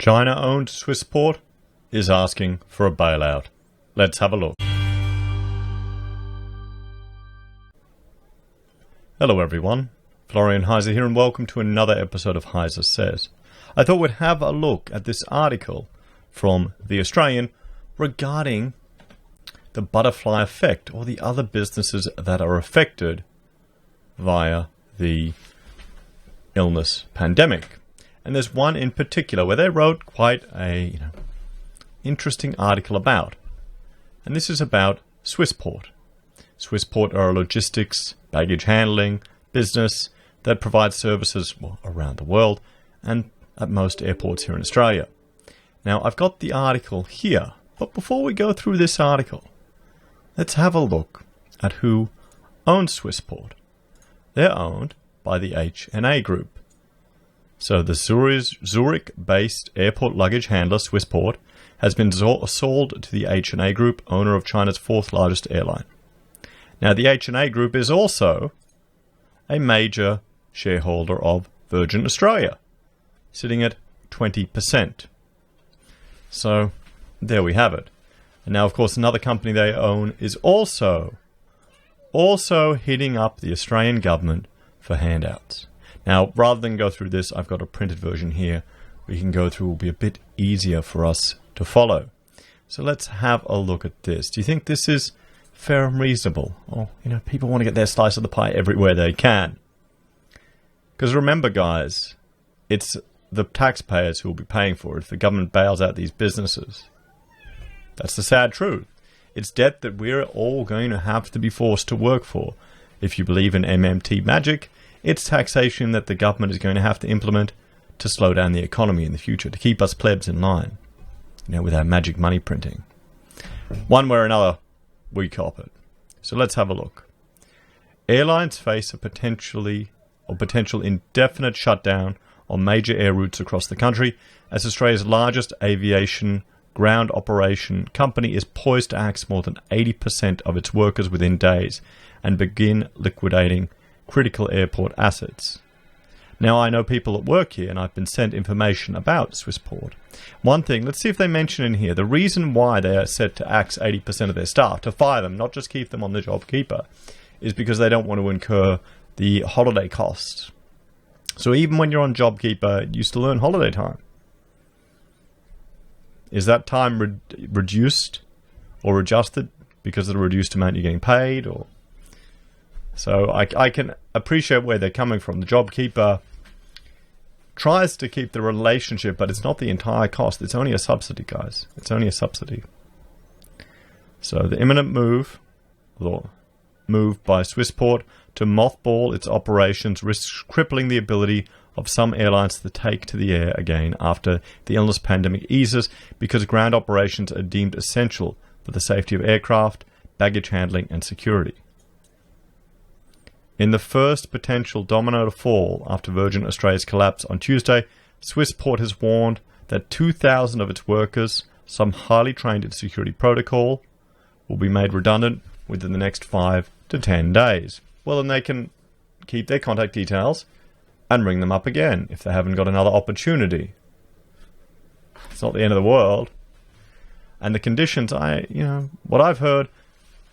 China-owned Swissport is asking for a bailout. Let's have a look. Hello everyone, Florian.heise here and welcome to another episode of HeiseSays. I thought we'd have a look at this article from The Australian regarding the butterfly effect or the other businesses that are affected via the illness pandemic. And there's one in particular where they wrote quite a interesting article about. And this is about Swissport. Swissport are a logistics, baggage handling business that provides services around the world and at most airports here in Australia. Now, I've got the article here, but before we go through this article, let's have a look at who owns Swissport. They're owned by the H&A Group. So the Zurich-based airport luggage handler Swissport has been sold to the H&A Group, owner of China's fourth largest airline. Now, the H&A Group is also a major shareholder of Virgin Australia, sitting at 20%. So there we have it. And now, of course, another company they own is also hitting up the Australian government for handouts. Now, rather than go through this, I've got a printed version here. We can go through, it will be a bit easier for us to follow. So let's have a look at this. Do you think this is fair and reasonable? Or, people want to get their slice of the pie everywhere they can. Because remember, guys, it's the taxpayers who will be paying for it if the government bails out these businesses. That's the sad truth. It's debt that we're all going to have to be forced to work for. If you believe in MMT magic, it's taxation that the government is going to have to implement to slow down the economy in the future, to keep us plebs in line, with our magic money printing. One way or another, we cop it. So let's have a look. Airlines face a potential indefinite shutdown on major air routes across the country as Australia's largest aviation ground operation company is poised to axe more than 80% of its workers within days and begin liquidating critical airport assets. Now, I know people at work here and I've been sent information about Swissport. One thing, let's see if they mention in here, the reason why they are set to axe 80% of their staff, to fire them, not just keep them on the JobKeeper, is because they don't want to incur the holiday costs. So even when you're on JobKeeper, you still earn holiday time. Is that time reduced or adjusted because of the reduced amount you're getting paid? Or so I can appreciate where they're coming from. The JobKeeper tries to keep the relationship, but it's not the entire cost. It's only a subsidy, guys. It's only a subsidy. So the imminent move by Swissport to mothball its operations risks crippling the ability of some airlines to take to the air again after the illness pandemic eases, because ground operations are deemed essential for the safety of aircraft, baggage handling and security. In the first potential domino to fall after Virgin Australia's collapse on Tuesday, Swissport has warned that 2,000 of its workers, some highly trained in security protocol, will be made redundant within the next 5 to 10 days. Well, then they can keep their contact details and ring them up again if they haven't got another opportunity. It's not the end of the world. And the conditions, what I've heard,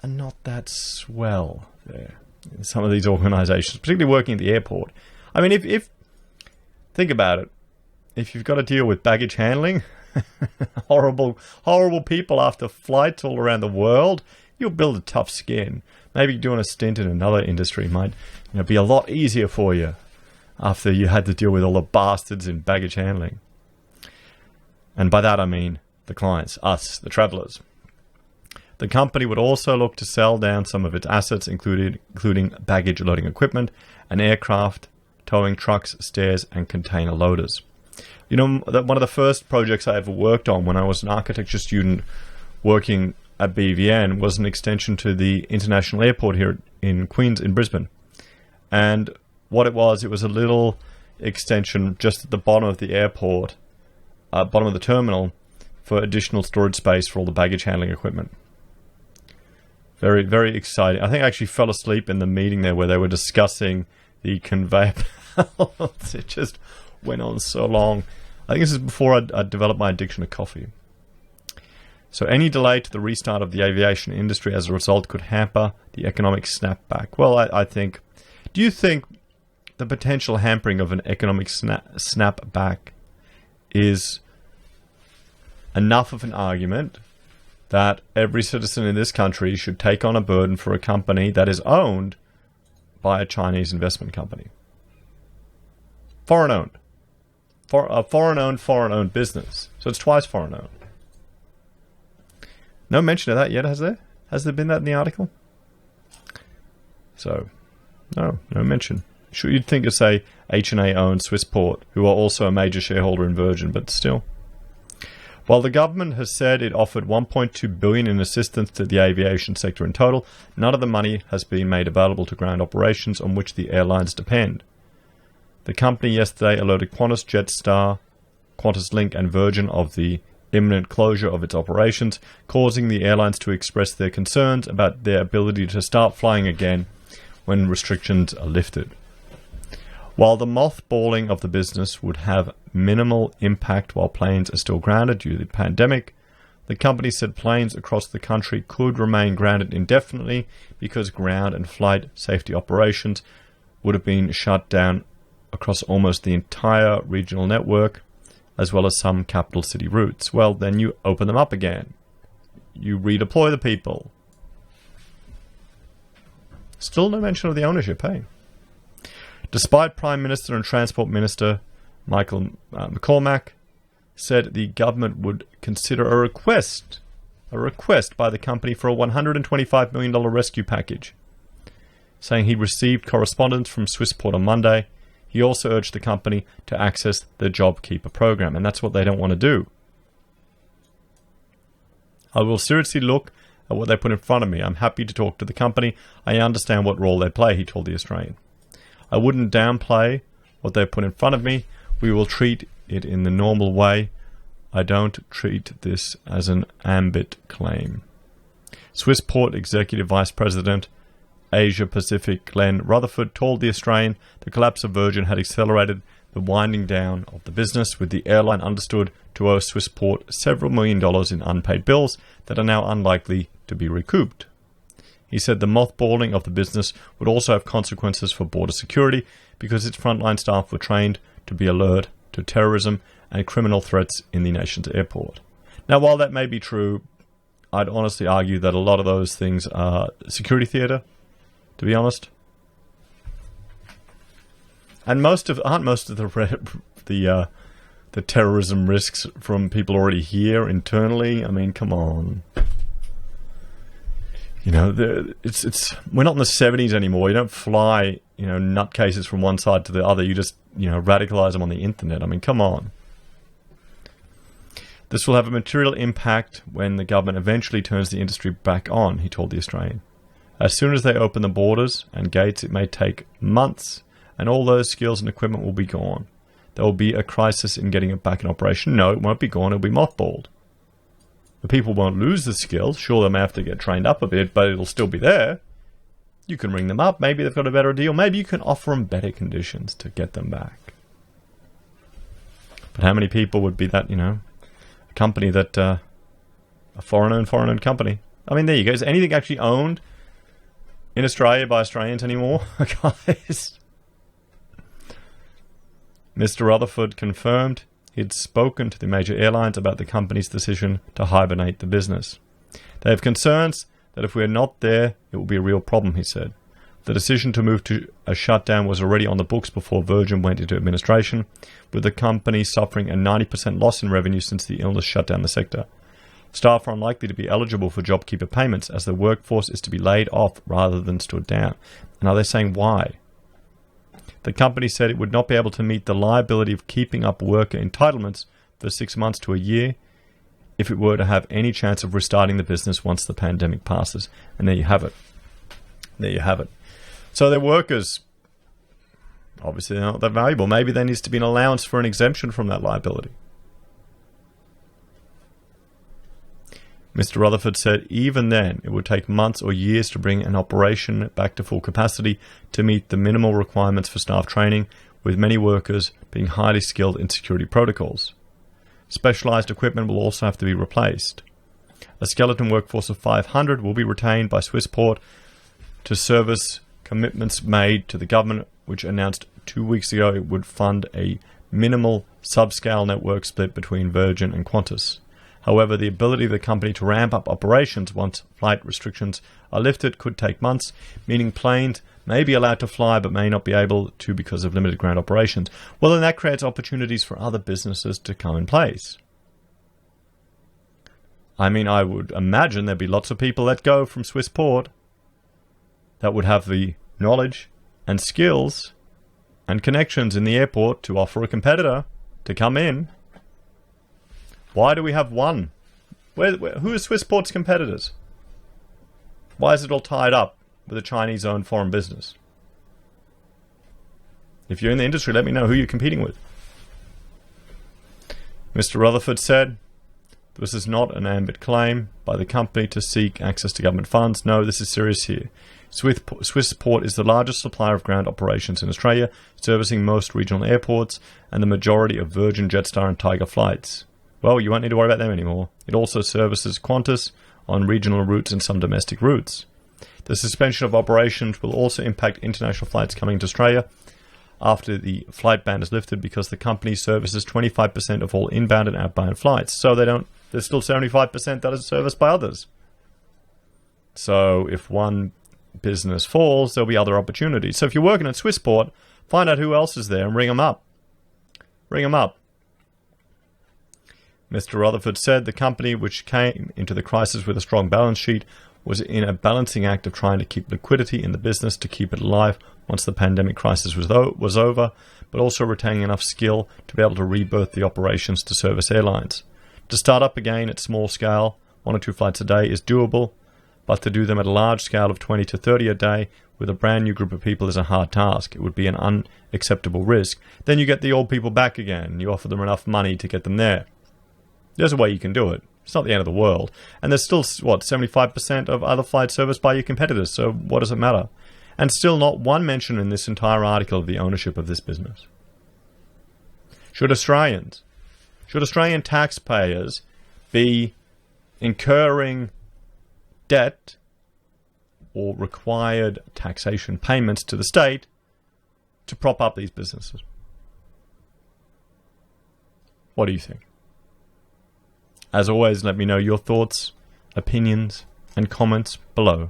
are not that swell there. Some of these organizations, particularly working at the airport. I mean, if think about it, if you've got to deal with baggage handling, horrible people after flights all around the world, you'll build a tough skin. Maybe doing a stint in another industry might be a lot easier for you after you had to deal with all the bastards in baggage handling. And by that I mean the clients, us, the travelers. The company would also look to sell down some of its assets, including baggage loading equipment and aircraft, towing trucks, stairs, and container loaders. One of the first projects I ever worked on when I was an architecture student working at BVN was an extension to the international airport here in Queens, in Brisbane. And what it was a little extension just at the bottom of the airport, bottom of the terminal, for additional storage space for all the baggage handling equipment. Very, very exciting. I think I actually fell asleep in the meeting there where they were discussing the conveyor belts. It just went on so long. I think this is before I developed my addiction to coffee. So any delay to the restart of the aviation industry as a result could hamper the economic snapback. Well, I think... Do you think the potential hampering of an economic snapback is enough of an argument that every citizen in this country should take on a burden for a company that is owned by a Chinese investment company? Foreign-owned. For a foreign-owned business. So it's twice foreign-owned. No mention of that yet, has there? Has there been that in the article? So, no mention. Sure, you'd think of, say, H&A owns Swissport, who are also a major shareholder in Virgin, but still. While the government has said it offered $1.2 billion in assistance to the aviation sector in total, none of the money has been made available to ground operations on which the airlines depend. The company yesterday alerted Qantas, Jetstar, Qantas Link and Virgin of the imminent closure of its operations, causing the airlines to express their concerns about their ability to start flying again when restrictions are lifted. While the mothballing of the business would have minimal impact while planes are still grounded due to the pandemic, the company said planes across the country could remain grounded indefinitely because ground and flight safety operations would have been shut down across almost the entire regional network, as well as some capital city routes. Well, then you open them up again. You redeploy the people. Still no mention of the ownership, hey? Despite Prime Minister and Transport Minister Michael McCormack said the government would consider a request by the company for a $125 million rescue package, saying he received correspondence from Swissport on Monday. He also urged the company to access the JobKeeper program, and that's what they don't want to do. I will seriously look at what they put in front of me. I'm happy to talk to the company. I understand what role they play, he told the Australian. I wouldn't downplay what they put in front of me. We will treat it in the normal way. I don't treat this as an ambit claim. Swissport Executive Vice President Asia Pacific Glenn Rutherford told the Australian the collapse of Virgin had accelerated the winding down of the business, with the airline understood to owe Swissport several $1 million in unpaid bills that are now unlikely to be recouped. He said the mothballing of the business would also have consequences for border security because its frontline staff were trained to be alert to terrorism and criminal threats in the nation's airport. Now, while that may be true, I'd honestly argue that a lot of those things are security theatre, to be honest. And aren't most of the terrorism risks from people already here internally? I mean, come on. You know, we're not in the 70s anymore. You don't fly, nutcases from one side to the other. You just, radicalize them on the internet. I mean, come on. This will have a material impact when the government eventually turns the industry back on, he told the Australian. As soon as they open the borders and gates, it may take months, and all those skills and equipment will be gone. There will be a crisis in getting it back in operation. No, it won't be gone. It'll be mothballed. The people won't lose the skills. Sure, they may have to get trained up a bit, but it'll still be there. You can ring them up. Maybe they've got a better deal. Maybe you can offer them better conditions to get them back. But how many people would be that, a company that, a foreign-owned company? I mean, there you go. Is anything actually owned in Australia by Australians anymore, guys? Mr. Rutherford confirmed he'd spoken to the major airlines about the company's decision to hibernate the business. They have concerns that if we're not there, it will be a real problem, he said. The decision to move to a shutdown was already on the books before Virgin went into administration, with the company suffering a 90% loss in revenue since the illness shut down the sector. Staff are unlikely to be eligible for JobKeeper payments as the workforce is to be laid off rather than stood down. And are they saying why? The company said it would not be able to meet the liability of keeping up worker entitlements for 6 months to a year if it were to have any chance of restarting the business once the pandemic passes. And there you have it. There you have it. So their workers, obviously they're not that valuable. Maybe there needs to be an allowance for an exemption from that liability. Mr. Rutherford said even then it would take months or years to bring an operation back to full capacity to meet the minimal requirements for staff training, with many workers being highly skilled in security protocols. Specialized equipment will also have to be replaced. A skeleton workforce of 500 will be retained by Swissport to service commitments made to the government, which announced 2 weeks ago it would fund a minimal subscale network split between Virgin and Qantas. However, the ability of the company to ramp up operations once flight restrictions are lifted could take months, meaning planes may be allowed to fly but may not be able to because of limited ground operations. Well, then that creates opportunities for other businesses to come in place. I mean, I would imagine there'd be lots of people that go from Swissport that would have the knowledge and skills and connections in the airport to offer a competitor to come in. Why do we have one? Who are Swissport's competitors? Why is it all tied up with a Chinese-owned foreign business? If you're in the industry, let me know who you're competing with. Mr. Rutherford said, this is not an ambit claim by the company to seek access to government funds. No, this is serious here. Swissport is the largest supplier of ground operations in Australia, servicing most regional airports and the majority of Virgin, Jetstar and Tiger flights. Well, you won't need to worry about them anymore. It also services Qantas on regional routes and some domestic routes. The suspension of operations will also impact international flights coming to Australia after the flight ban is lifted, because the company services 25% of all inbound and outbound flights. So there's still 75% that is serviced by others. So if one business falls, there'll be other opportunities. So if you're working at Swissport, find out who else is there and ring them up. Ring them up. Mr. Rutherford said the company, which came into the crisis with a strong balance sheet, was in a balancing act of trying to keep liquidity in the business to keep it alive once the pandemic crisis was over, but also retaining enough skill to be able to rebirth the operations to service airlines. To start up again at small scale, 1 or 2 flights a day is doable, but to do them at a large scale of 20 to 30 a day with a brand new group of people is a hard task. It would be an unacceptable risk. Then you get the old people back again. You offer them enough money to get them there. There's a way you can do it. It's not the end of the world. And there's still, 75% of other flights serviced by your competitors, so what does it matter? And still not one mention in this entire article of the ownership of this business. Should Australian taxpayers be incurring debt or required taxation payments to the state to prop up these businesses? What do you think? As always, let me know your thoughts, opinions, and comments below.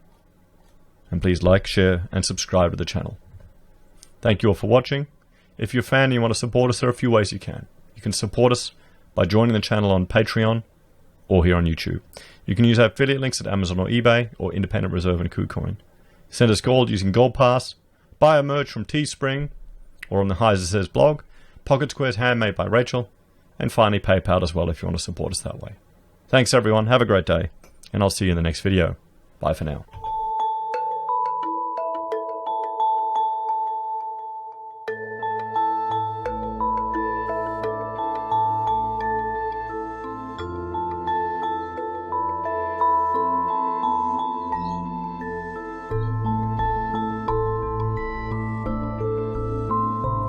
And please like, share, and subscribe to the channel. Thank you all for watching. If you're a fan and you want to support us, there are a few ways you can. You can support us by joining the channel on Patreon or here on YouTube. You can use our affiliate links at Amazon or eBay or Independent Reserve and Kucoin. Send us gold using Gold Pass. Buy our merch from Teespring or on the HeiseSays blog. Pocket Squares handmade by Rachel. And finally, PayPal as well if you want to support us that way. Thanks everyone, have a great day, and I'll see you in the next video. Bye for now.